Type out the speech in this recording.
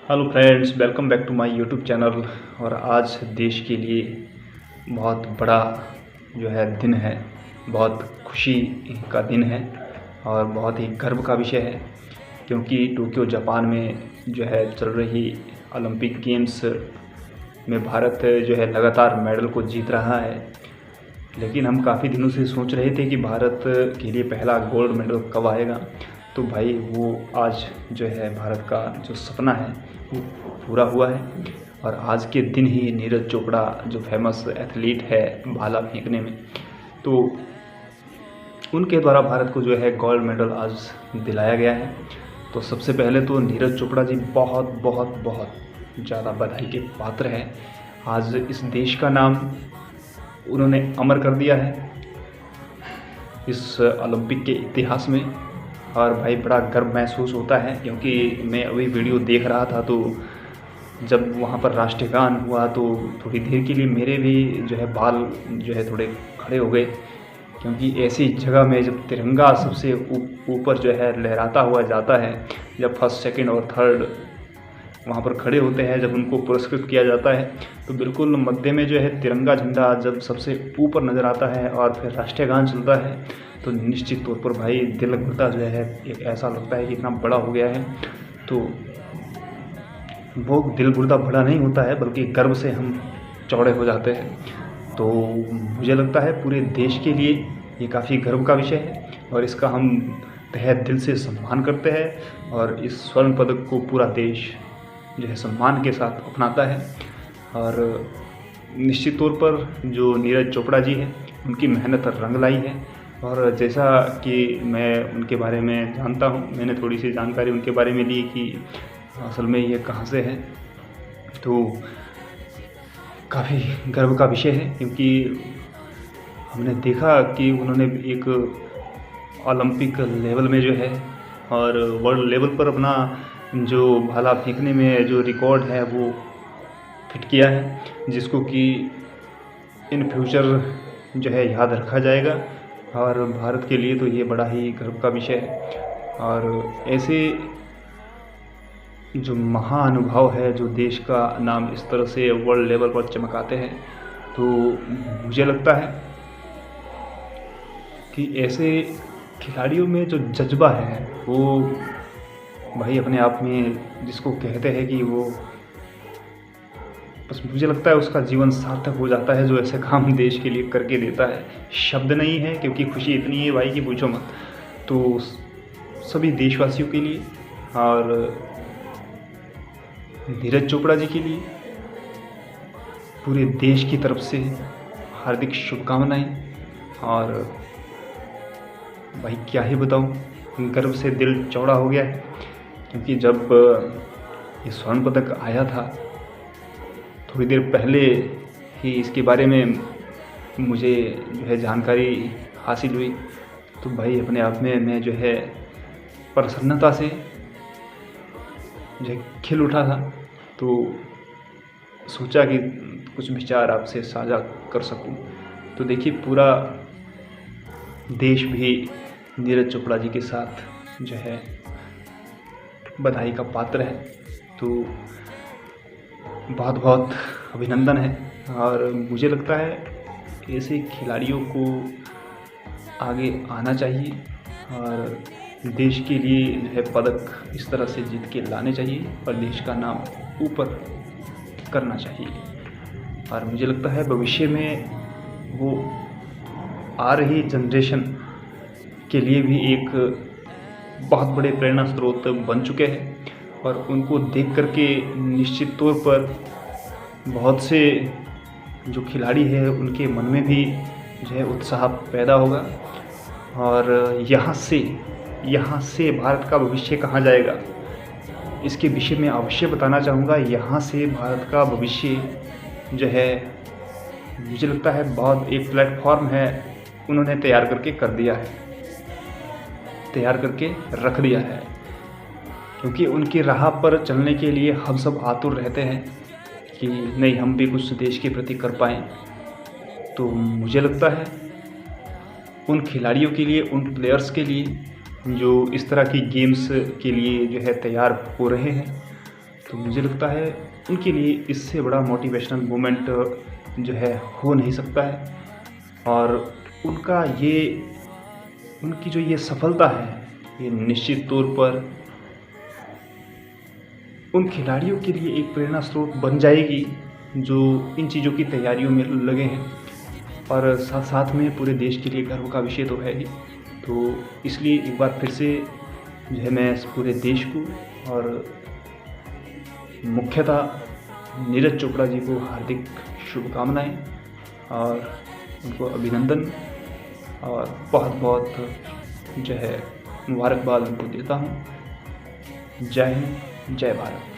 Hello friends, welcome back to my YouTube channel. और आज देश के लिए बहुत बड़ा जो है दिन है, बहुत खुशी का दिन है और बहुत ही गर्व का विषय है, क्योंकि टोक्यो जापान में जो है चल रही ओलंपिक गेम्स में भारत जो है लगातार मेडल को जीत रहा है। लेकिन हम काफ़ी दिनों से सोच रहे थे कि भारत के लिए पहला गोल्ड मेडल कब आएगा। तो भाई वो आज जो है भारत का जो सपना है वो पूरा हुआ है। और आज के दिन ही नीरज चोपड़ा जो फेमस एथलीट है भाला फेंकने में, तो उनके द्वारा भारत को जो है गोल्ड मेडल आज दिलाया गया है। तो सबसे पहले तो नीरज चोपड़ा जी बहुत बहुत बहुत ज़्यादा बधाई के पात्र हैं। आज इस देश का नाम उन्होंने अमर कर दिया है इस ओलंपिक के इतिहास में। और भाई बड़ा गर्व महसूस होता है, क्योंकि मैं अभी वीडियो देख रहा था तो जब वहाँ पर राष्ट्रगान हुआ तो थोड़ी देर के लिए मेरे भी जो है बाल जो है थोड़े खड़े हो गए, क्योंकि ऐसी जगह में जब तिरंगा सबसे ऊपर जो है लहराता हुआ जाता है, जब फर्स्ट सेकंड और थर्ड वहाँ पर खड़े होते हैं, जब उनको पुरस्कृत किया जाता है, तो बिल्कुल मध्य में जो है तिरंगा झंडा जब सबसे ऊपर नज़र आता है और फिर राष्ट्रीय गान चलता है, तो निश्चित तौर पर भाई दिल घुटता जो है एक ऐसा लगता है कि इतना बड़ा हो गया है। तो वो दिल घुटता बड़ा नहीं होता है, बल्कि गर्व से हम चौड़े हो जाते हैं। तो मुझे लगता है पूरे देश के लिए ये काफ़ी गर्व का विषय है और इसका हम तहे दिल से सम्मान करते हैं। और इस स्वर्ण पदक को पूरा देश जो है सम्मान के साथ अपनाता है। और निश्चित तौर पर जो नीरज चोपड़ा जी हैं उनकी मेहनत रंग लाई है। और जैसा कि मैं उनके बारे में जानता हूँ, मैंने थोड़ी सी जानकारी उनके बारे में ली कि असल में ये कहाँ से है, तो काफ़ी गर्व का विषय है, क्योंकि हमने देखा कि उन्होंने एक ओलंपिक लेवल में जो है और वर्ल्ड लेवल पर अपना जो भाला फेंकने में जो रिकॉर्ड है वो फिट किया है, जिसको कि इन फ्यूचर जो है याद रखा जाएगा। और भारत के लिए तो ये बड़ा ही गर्व का विषय है। और ऐसे जो महानुभाव है जो देश का नाम इस तरह से वर्ल्ड लेवल पर चमकाते हैं, तो मुझे लगता है कि ऐसे खिलाड़ियों में जो जज्बा है वो भाई अपने आप में, जिसको कहते हैं कि वो बस मुझे लगता है उसका जीवन सार्थक हो जाता है जो ऐसे काम देश के लिए करके देता है। शब्द नहीं है, क्योंकि खुशी इतनी है भाई कि पूछो मत। तो सभी देशवासियों के लिए और नीरज चोपड़ा जी के लिए पूरे देश की तरफ से हार्दिक शुभकामनाएं। और भाई क्या ही बताऊं, गर्व से दिल चौड़ा हो गया है, क्योंकि जब ये स्वर्ण पदक आया था थोड़ी देर पहले ही इसके बारे में मुझे जो है जानकारी हासिल हुई, तो भाई अपने आप में मैं जो है प्रसन्नता से जो है खिल उठा था। तो सोचा कि कुछ विचार आपसे साझा कर सकूं। तो देखिए पूरा देश भी नीरज चोपड़ा जी के साथ जो है बधाई का पात्र है। तो बहुत बहुत अभिनंदन है। और मुझे लगता है ऐसे खिलाड़ियों को आगे आना चाहिए और देश के लिए जो है पदक इस तरह से जीत के लाने चाहिए और देश का नाम ऊपर करना चाहिए। और मुझे लगता है भविष्य में वो आ रही जनरेशन के लिए भी एक बहुत बड़े प्रेरणा स्रोत बन चुके हैं। और उनको देख करके निश्चित तौर पर बहुत से जो खिलाड़ी हैं उनके मन में भी जो है उत्साह पैदा होगा। और यहाँ से भारत का भविष्य कहाँ जाएगा, इसके विषय में अवश्य बताना चाहूँगा। यहाँ से भारत का भविष्य जो है मुझे लगता है बहुत एक प्लेटफॉर्म है उन्होंने तैयार करके रख दिया है, क्योंकि उनकी राह पर चलने के लिए हम सब आतुर रहते हैं कि नहीं हम भी कुछ देश के प्रति कर पाएँ। तो मुझे लगता है उन खिलाड़ियों के लिए, उन प्लेयर्स के लिए जो इस तरह की गेम्स के लिए जो है तैयार हो रहे हैं, तो मुझे लगता है उनके लिए इससे बड़ा मोटिवेशनल मोमेंट जो है हो नहीं सकता है। और उनकी जो ये सफलता है, ये निश्चित तौर पर उन खिलाड़ियों के लिए एक प्रेरणा स्रोत बन जाएगी जो इन चीज़ों की तैयारियों में लगे हैं, और साथ साथ में पूरे देश के लिए गर्व का विषय तो है ही। तो इसलिए एक बार फिर से जो है मैं इस पूरे देश को और मुख्यतः नीरज चोपड़ा जी को हार्दिक शुभकामनाएं और उनको अभिनंदन और बहुत बहुत जो है मुबारकबाद उनको देता हूँ। जय हिंद, जय भारत।